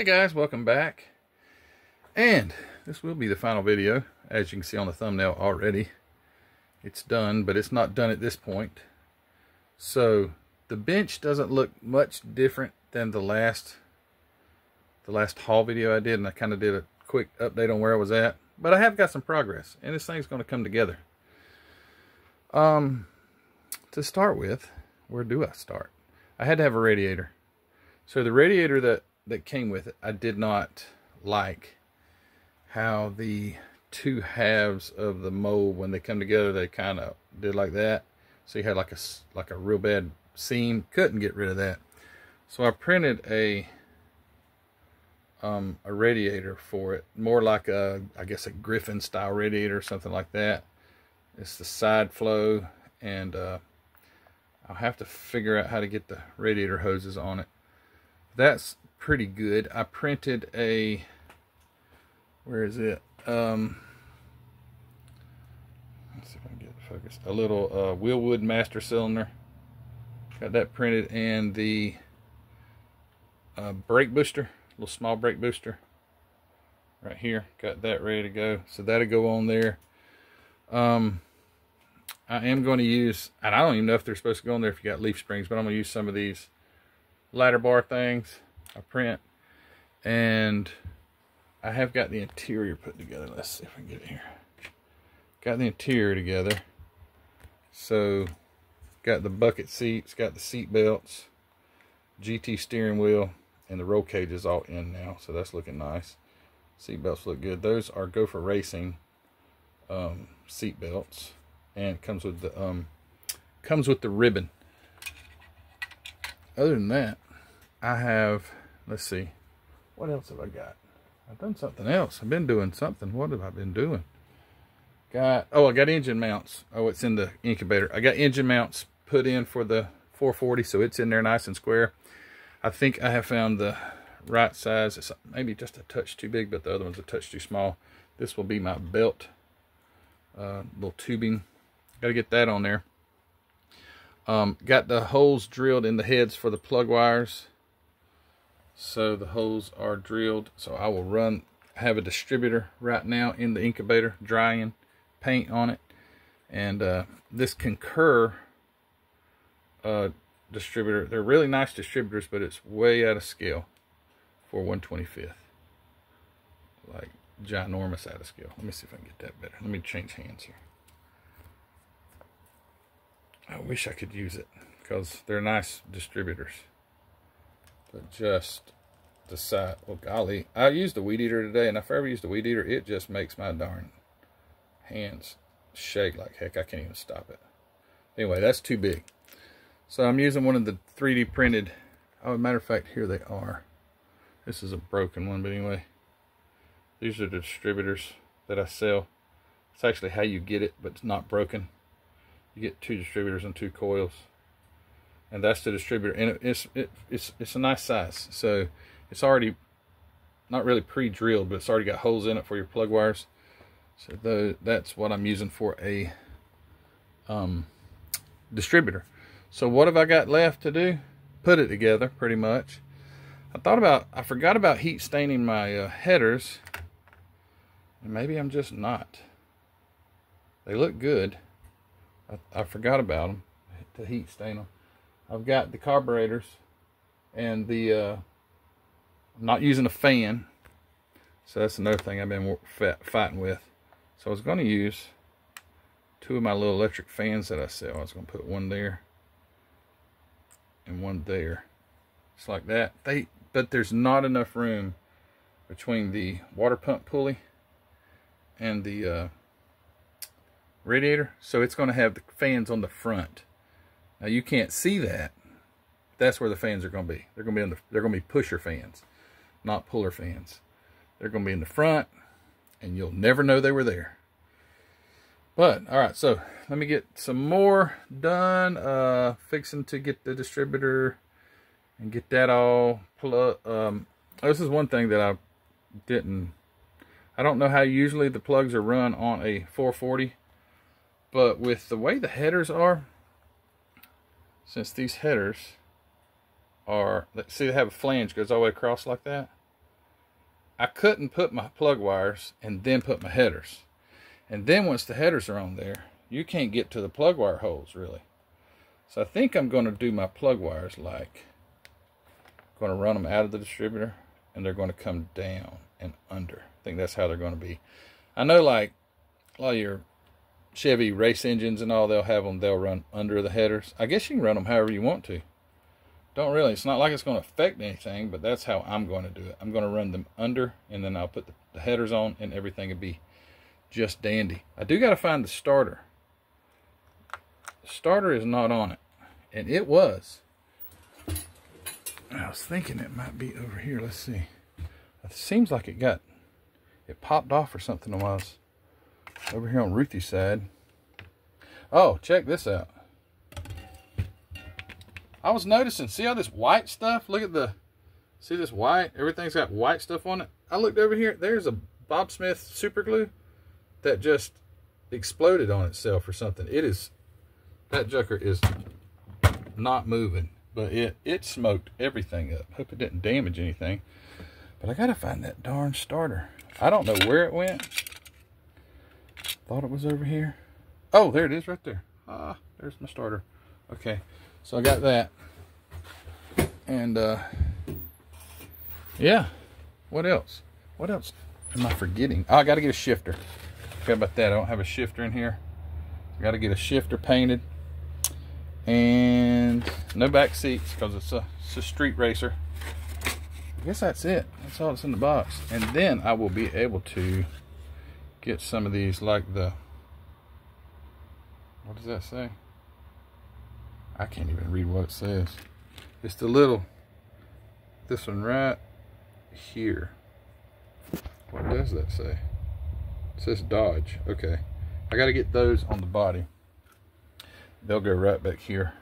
guys, welcome back. And this will be the final video. As you can see on the thumbnail already, it's done, but it's not done at this point. So the bench doesn't look much different than the last haul video I did, and I kind of did a quick update on where I was at. But I have got some progress, and this thing's going to come together. To start with, where do I start? I had to have a radiator. So the radiator that came with it, I did not like how the two halves of the mold, when they come together, they kind of did like that. So you had like a real bad seam. Couldn't get rid of that. So I printed a radiator for it, more like I guess a Griffin style radiator or something like that. It's the side flow, and I'll have to figure out how to get the radiator hoses on it. That's pretty good. I printed a, where is it? Let's see if I can get it focused. A little Willwood master cylinder. Got that printed, and the brake booster, little small brake booster right here. Got that ready to go. So that'll go on there. I am going to use, and I don't even know if they're supposed to go on there if you got leaf springs, but I'm going to use some of these ladder bar things I print. And I have got the interior put together. Let's see if I can get it here. Got the interior together. So got the bucket seats, got the seat belts, GT steering wheel, and the roll cage is all in now, so that's looking nice. Seat belts look good. Those are Gopher Racing seat belts, and it comes with the ribbon. Other than that, I have, let's see, what else have I got? I've done something else. I've been doing something. What have I been doing? I got engine mounts. Oh, it's in the incubator. I got engine mounts put in for the 440, so it's in there nice and square. I think I have found the right size. It's maybe just a touch too big, but the other one's a touch too small. This will be my belt, little tubing. Got to get that on there. Got the holes drilled in the heads for the plug wires. So the holes are drilled. So I will have a distributor right now in the incubator, drying paint on it. And this Concur distributor, they're really nice distributors, but it's way out of scale for 1/25th. Like ginormous out of scale. Let me see if I can get that better. Let me change hands here. I wish I could use it because they're nice distributors. But just the side, well, golly, I used the weed eater today, and if I ever use the weed eater, it just makes my darn hands shake like heck. I can't even stop it. Anyway, that's too big. So I'm using one of the 3D printed, oh, matter of fact, here they are. This is a broken one, but anyway, these are the distributors that I sell. It's actually how you get it, but it's not broken. You get 2 distributors and 2 coils, and that's the distributor, and it's a nice size. So it's already not really pre-drilled, but it's already got holes in it for your plug wires. So that's what I'm using for a distributor. So what have I got left to do? Put it together, pretty much. I forgot about heat staining my headers, and maybe I'm just not. They look good. I forgot about them, to heat stain them. I've got the carburetors, and I'm not using a fan, so that's another thing I've been fighting with. So I was going to use 2 of my little electric fans that I sell. I was going to put one there and one there, just like that. But there's not enough room between the water pump pulley and the radiator, so it's going to have the fans on the front. Now you can't see that. That's where the fans are going to be. They're going to be pusher fans, not puller fans. They're going to be in the front, and you'll never know they were there. But all right, so let me get some more done. Fixing to get the distributor and get that all this is one thing that I don't know how usually the plugs are run on a 440, but with the way the headers are, since these headers are, see, they have a flange goes all the way across like that. I couldn't put my plug wires and then put my headers. And then once the headers are on there, you can't get to the plug wire holes really. So I think I'm going to do my plug wires like, I'm going to run them out of the distributor and they're going to come down and under. I think that's how they're going to be. I know like a lot of your Chevy race engines and all, they'll run under the headers. I guess you can run them however you want to. Don't really, it's not like it's going to affect anything, but that's how I'm going to do it. I'm going to run them under, and then I'll put the headers on, and everything will be just dandy. I do got to find the starter. The starter is not on it, and it was. I was thinking it might be over here. Let's see. It seems like it popped off or something while I was over here on Ruthie's side. Oh, check this out. I was noticing, see all this white stuff? Look at see this white? Everything's got white stuff on it. I looked over here, there's a Bob Smith super glue that just exploded on itself or something. That joker is not moving, but it smoked everything up. Hope it didn't damage anything. But I gotta find that darn starter. I don't know where it went. Thought it was over here. Oh, there it is right there. There's my starter. Okay. So I got that, and yeah, what else? What else am I forgetting? Oh, I got to get a shifter. Forgot about that. I don't have a shifter in here. I got to get a shifter painted, and no back seats because it's a street racer. I guess that's it. That's all that's in the box. And then I will be able to get some of these, like the, what does that say? I can't even read what it says. It's the little, this one right here. What does that say? It says Dodge. Okay. I got to get those on the body. They'll go right back here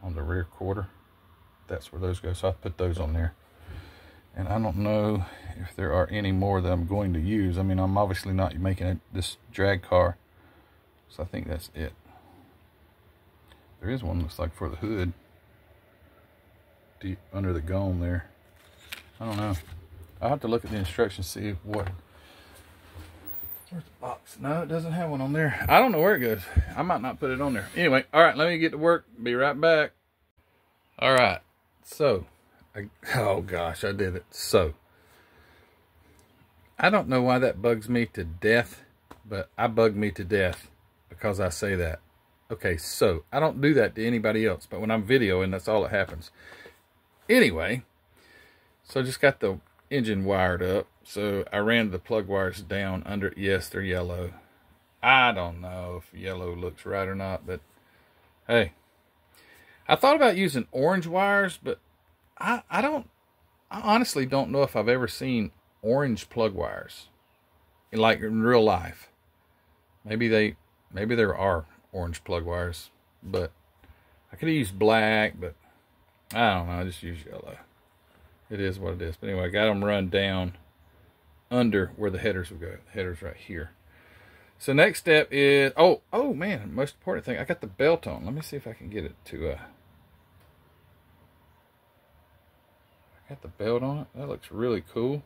on the rear quarter. That's where those go. So I'll put those on there. And I don't know if there are any more that I'm going to use. I mean, I'm obviously not making this drag car. So I think that's it. There is one looks like for the hood. Deep under the gome there. I don't know. I'll have to look at the instructions, see what. Where's the box? No, it doesn't have one on there. I don't know where it goes. I might not put it on there. Anyway, all right, let me get to work. Be right back. All right. So, oh gosh, I did it. So, I don't know why that bugs me to death, but I bug me to death because I say that. Okay, so I don't do that to anybody else, but when I'm videoing, that's all that happens. Anyway, so I just got the engine wired up. So I ran the plug wires down under. Yes, they're yellow. I don't know if yellow looks right or not, but hey. I thought about using orange wires, but I honestly don't know if I've ever seen orange plug wires, like in real life. Maybe there are orange plug wires, but I could have used black, but I don't know. I just use yellow. It is what it is. But anyway, I got them run down under where the headers will go. The headers right here. So next step is, oh man, most important thing, I got the belt on. Let me see if I can get it to, I got the belt on it. That looks really cool.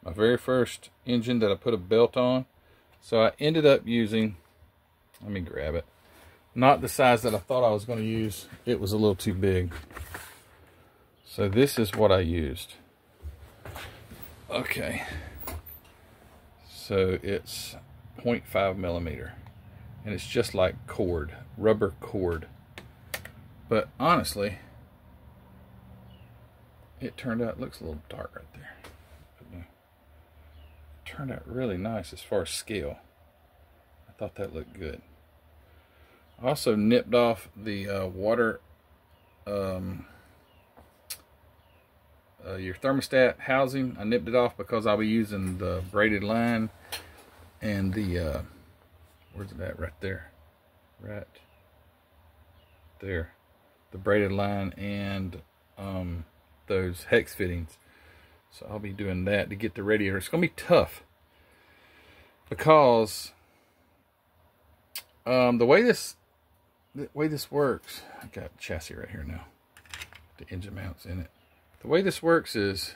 My very first engine that I put a belt on. So I ended up using, let me grab it. Not the size that I thought I was going to use. It was a little too big. So this is what I used. Okay. So it's 0.5 millimeter. And it's just like cord, rubber cord. But honestly, it turned out, it looks a little dark right there. It turned out really nice as far as scale. I thought that looked good. I also nipped off the water, your thermostat housing. I nipped it off because I'll be using the braided line and the, where's it at? Right there. Right there. The braided line and those hex fittings. So I'll be doing that to get the radiator. It's going to be tough because the way this works, I got the chassis right here now. The engine mounts in it. The way this works is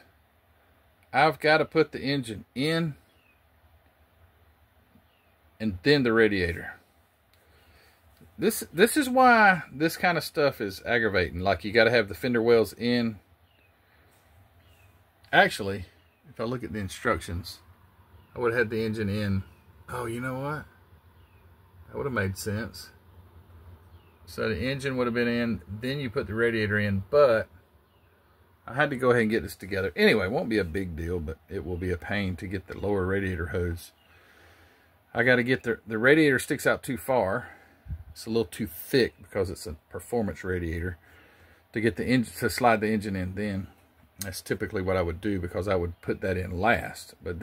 I've got to put the engine in and then the radiator. This is why this kind of stuff is aggravating. Like, you got to have the fender wells in. Actually, if I look at the instructions, I would have had the engine in. Oh, you know what? That would have made sense. So the engine would have been in, then you put the radiator in, but I had to go ahead and get this together. Anyway, it won't be a big deal, but it will be a pain to get the lower radiator hose. I got to get the radiator sticks out too far. It's a little too thick because it's a performance radiator. To get the engine, to slide the engine in then. That's typically what I would do, because I would put that in last. But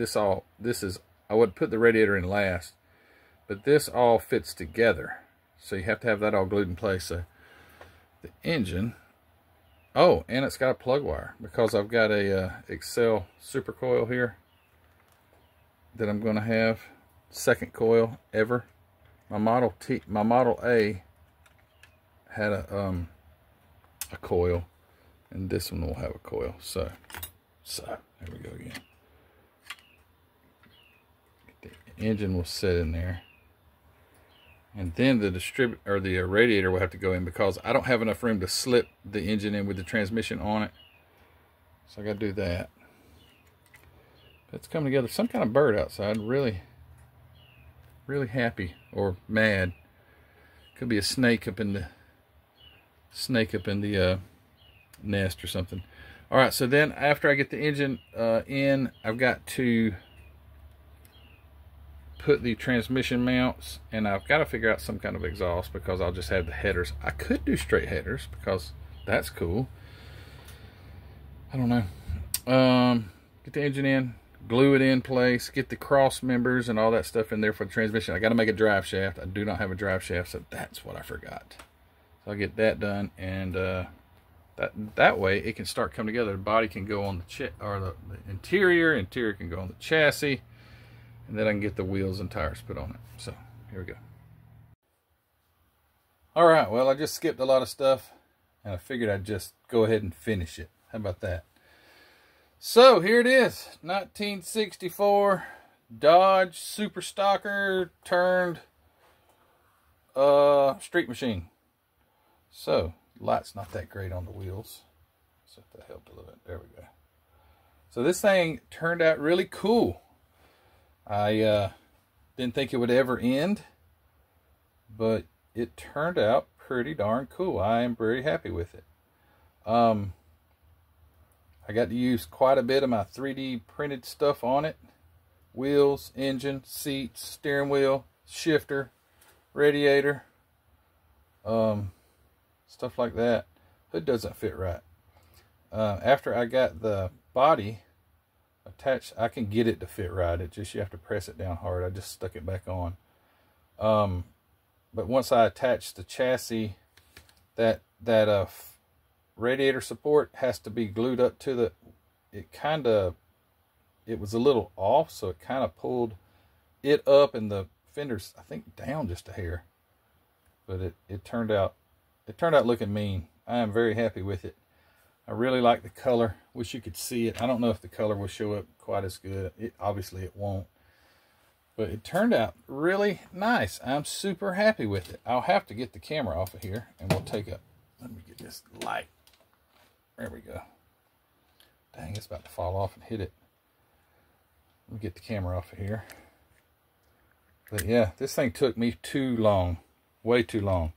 I would put the radiator in last. But this all fits together. So you have to have that all glued in place. So the engine, oh, and it's got a plug wire, because I've got a Excel super coil here that I'm going to have. Second coil ever. My Model A had a coil, and this one will have a coil. So there we go again. The engine will sit in there, and then the radiator will have to go in, because I don't have enough room to slip the engine in with the transmission on it. So I got to do that. It's coming together. Some kind of bird outside. Really happy or mad. Could be a snake up in the nest or something. All right, so then after I get the engine in, I've got to put the transmission mounts, and I've got to figure out some kind of exhaust, because I'll just have the headers. I could do straight headers, because that's cool. I don't know. Get the engine in, glue it in place, get the cross members and all that stuff in there for the transmission. I got to make a drive shaft. I do not have a drive shaft, so that's what I forgot. So I'll get that done, and that way it can start coming together. The body can go on the interior can go on the chassis, and then I can get the wheels and tires put on it. So here we go. All right, well, I just skipped a lot of stuff, and I figured I'd just go ahead and finish it. How about that? So here it is, 1964 Dodge Super Stocker turned street machine. So light's not that great on the wheels, so if that helped a little bit. There we go. So this thing turned out really cool. I didn't think it would ever end, but it turned out pretty darn cool. I am very happy with it. I got to use quite a bit of my 3D printed stuff on it. Wheels, engine, seats, steering wheel, shifter, radiator, stuff like that. Hood doesn't fit right. After I got the body attached, I can get it to fit right. It just, you have to press it down hard. I just stuck it back on. But once I attached the chassis, that radiator support has to be glued up to the, it was a little off, so it kind of pulled it up, and the fenders, I think, down just a hair. But it turned out looking mean. I am very happy with it. I really like the color. Wish you could see it. I don't know if the color will show up quite as good. Obviously it won't. But it turned out really nice. I'm super happy with it. I'll have to get the camera off of here, and we'll take a, let me get this light. There we go. Dang, it's about to fall off and hit it. Let me get the camera off of here. But yeah, this thing took me too long. Way too long.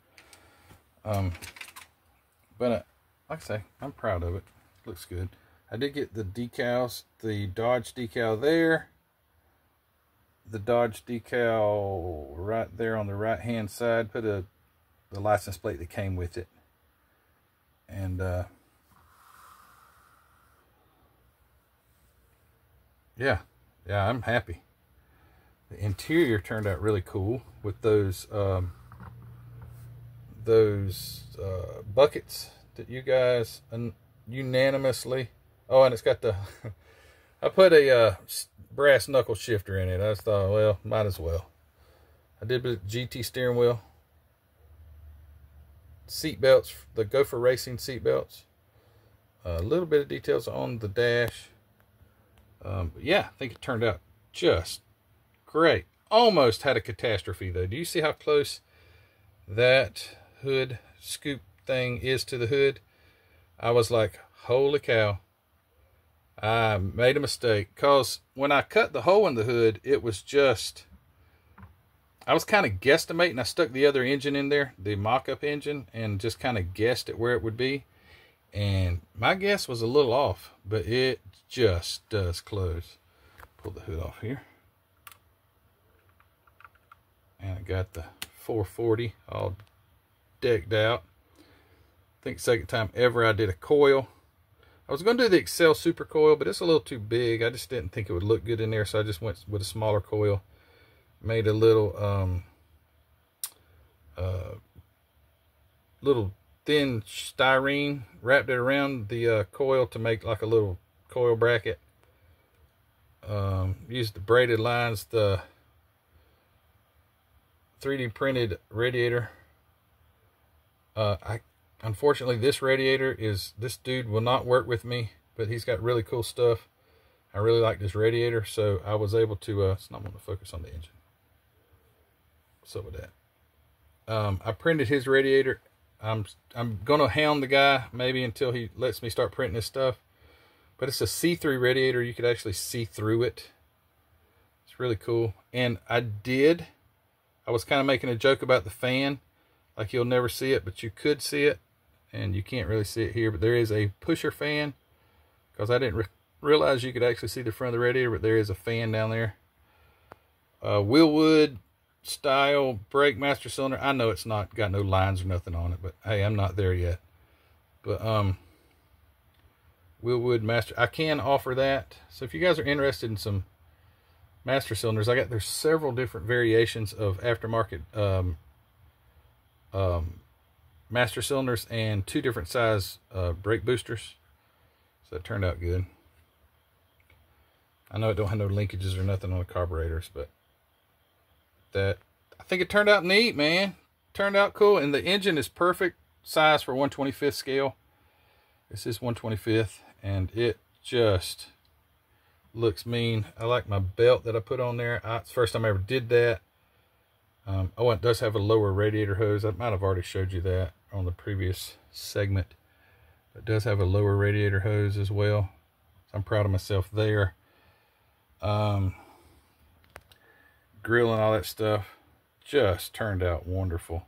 But like I say, I'm proud of it. Looks good. I did get the decals, the Dodge decal there, the Dodge decal right there on the right hand side. Put the license plate that came with it. And yeah, I'm happy. The interior turned out really cool with those buckets that you guys unanimously. Oh, and it's got the I put a brass knuckle shifter in it. I just thought, well, might as well. I did the GT steering wheel, seat belts, the Gopher Racing seat belts, a little bit of details on the dash, But yeah, I think it turned out just great. Almost had a catastrophe though. Do you see how close that hood scoop thing is to the hood? I was like, holy cow, I made a mistake. Because when I cut the hole in the hood, it was just, I was kind of guesstimating. I stuck the other engine in there, the mock-up engine, and just kind of guessed at where it would be. And my guess was a little off, but it just does close. Pull the hood off here. And I got the 440 all decked out. I think second time ever I did a coil. I was going to do the Excel Super Coil, but it's a little too big. I just didn't think it would look good in there, so I just went with a smaller coil. Made a little little thin styrene, wrapped it around the coil to make like a little coil bracket. Used the braided lines, the 3D printed radiator. Unfortunately, this radiator this dude will not work with me, but he's got really cool stuff. I really like this radiator, so I was able to, it's not going to focus on the engine. What's up with that? I printed his radiator. I'm going to hound the guy maybe until he lets me start printing his stuff. But it's a see-through radiator. You could actually see through it. It's really cool. And I was kind of making a joke about the fan. Like you'll never see it, but you could see it. And you can't really see it here, but there is a pusher fan. Because I didn't realize you could actually see the front of the radiator, but there is a fan down there. Willwood style brake master cylinder. I know it's not got no lines or nothing on it, but hey, I'm not there yet. But Willwood master, I can offer that. So if you guys are interested in some master cylinders, there's several different variations of aftermarket master cylinders and 2 different size brake boosters. So that turned out good. I know it don't have no linkages or nothing on the carburetors, but I think it turned out neat, man. Turned out cool, and the engine is perfect size for 1/25th scale. This is 1/25th, and it just looks mean. I like my belt that I put on there. It's the first time I ever did that. Oh, it does have a lower radiator hose. I might have already showed you that on the previous segment. It does have a lower radiator hose as well. So I'm proud of myself there. Grill and all that stuff just turned out wonderful.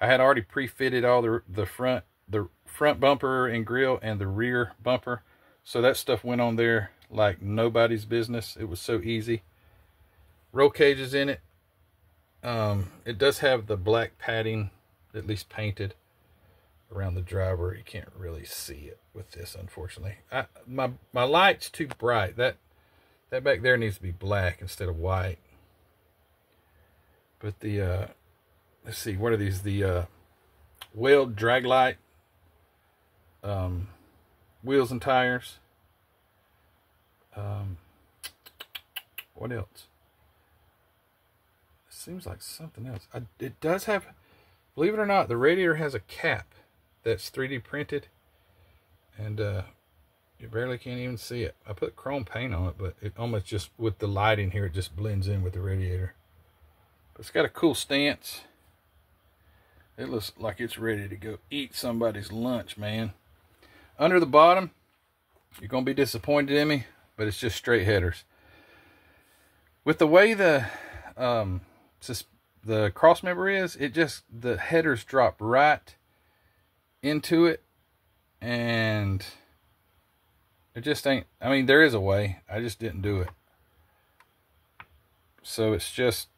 I had already pre-fitted all the front bumper and grill and the rear bumper, so that stuff went on there like nobody's business. It was so easy. Roll cages in it. It does have the black padding, at least painted around the driver. You can't really see it with this, unfortunately. My light's too bright. That back there needs to be black instead of white. But let's see, what are these? The weld drag light wheels and tires. What else? It seems like something else. It does have, believe it or not, the radiator has a cap that's 3D printed, and you barely can't even see it. I put chrome paint on it, but it almost just, with the lighting here, it just blends in with the radiator. But it's got a cool stance. It looks like it's ready to go eat somebody's lunch, man. Under the bottom, you're going to be disappointed in me, but it's just straight headers. With the way the cross member is, the headers drop right into it, and it just ain't, I mean, there is a way, I just didn't do it. So it's just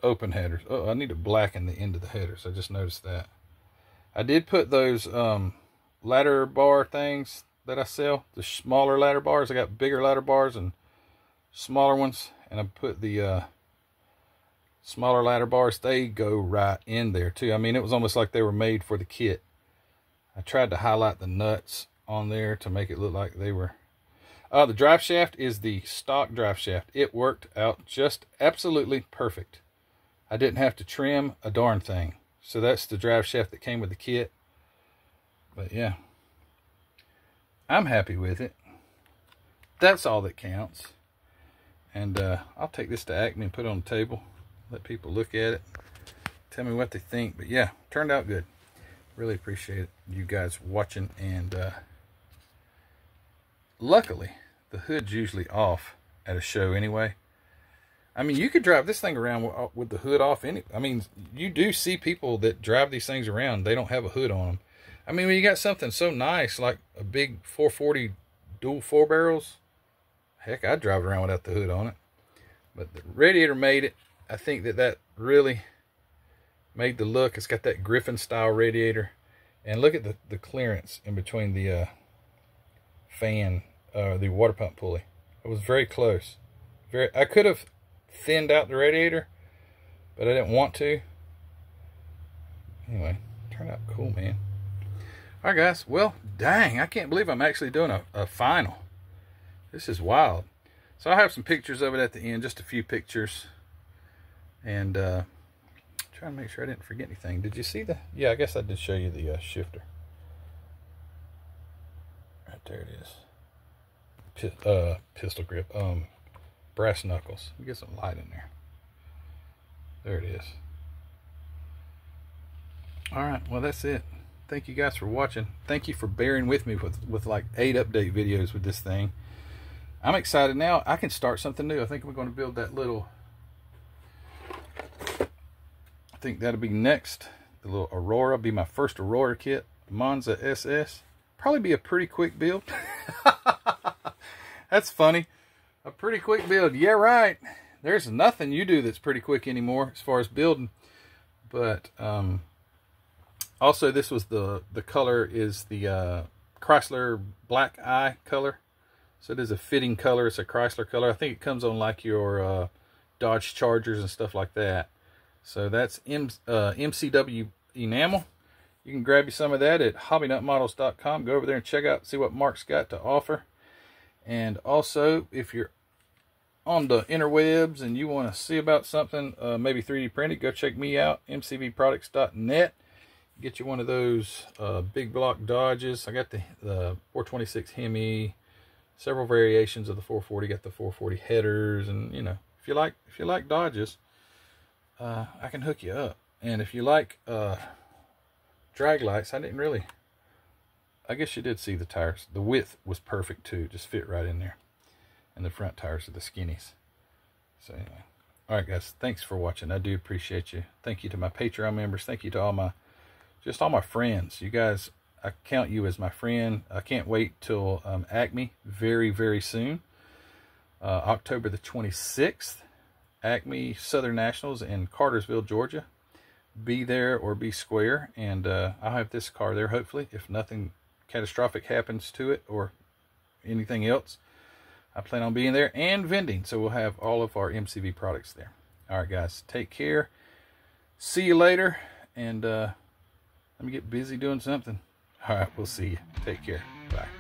open headers. Oh, I need to blacken the end of the headers. I just noticed that. I did put those ladder bar things that I sell, the smaller ladder bars. I got bigger ladder bars and smaller ones, and I put the smaller ladder bars. They go right in there too. I mean, it was almost like they were made for the kit. I tried to highlight the nuts on there to make it look like they were. The drive shaft is the stock drive shaft. It worked out just absolutely perfect. I didn't have to trim a darn thing. So that's the drive shaft that came with the kit. But yeah, I'm happy with it. that's all that counts. And I'll take this to Acme and put it on the table. Let people look at it. Tell me what they think. But yeah, turned out good. Really appreciate you guys watching. And luckily, the hood's usually off at a show anyway. I mean, you could drive this thing around with the hood off. I mean, you do see people that drive these things around. They don't have a hood on them. I mean, when you got something so nice like a big 440 dual 4 barrels, heck, I'd drive it around without the hood on it. But the radiator made it. I think that really made the look. It's got that Griffin style radiator. And look at the clearance in between the fan, the water pump pulley. It was very close. I could have thinned out the radiator, but I didn't want to. Anyway, turned out cool, man. All right, guys. Well, dang, I can't believe I'm actually doing a final. This is wild. So I'll have some pictures of it at the end, just a few pictures. And trying to make sure I didn't forget anything. Did you see the? Yeah, I guess I did show you the shifter. Right there it is. Pistol grip. Brass knuckles. Let me get some light in there. There it is. All right, well, that's it. Thank you guys for watching. Thank you for bearing with me with like 8 update videos with this thing. I'm excited now. I can start something new. I think we're going to build that little, I think that'll be next. The little Aurora, be my first Aurora kit. Monza SS. Probably be a pretty quick build. That's funny. A pretty quick build. Yeah, right. There's nothing you do that's pretty quick anymore as far as building. But also, this was the color is the Chrysler Black Eye color. So it is a fitting color. It's a Chrysler color. I think it comes on like your Dodge Chargers and stuff like that. So that's MCW enamel. You can grab you some of that at hobbynutmodels.com. Go over there and check out, see what Mark's got to offer. And also, if you're on the interwebs and you want to see about something, maybe 3D printed, go check me out, mcvproducts.net. Get you one of those big block Dodges. I got the 426 Hemi, several variations of the 440. Got the 440 headers, and you know, if you like Dodges, I can hook you up. And if you like drag lights, I guess you did see the tires. The width was perfect too, just fit right in there. And the front tires are the skinnies. So anyway, all right, guys, thanks for watching. I do appreciate you. Thank you to my Patreon members. Thank you to all my friends. You guys, I count you as my friend. I can't wait till Acme very, very soon. October the 26th, Acme Southern Nationals in Cartersville, Georgia. Be there or be square, and I'll have this car there hopefully, if nothing catastrophic happens to it or anything else. I plan on being there and vending, so we'll have all of our MCV products there. All right, guys, take care. See you later, and let me get busy doing something. All right, we'll see you. Take care. Bye.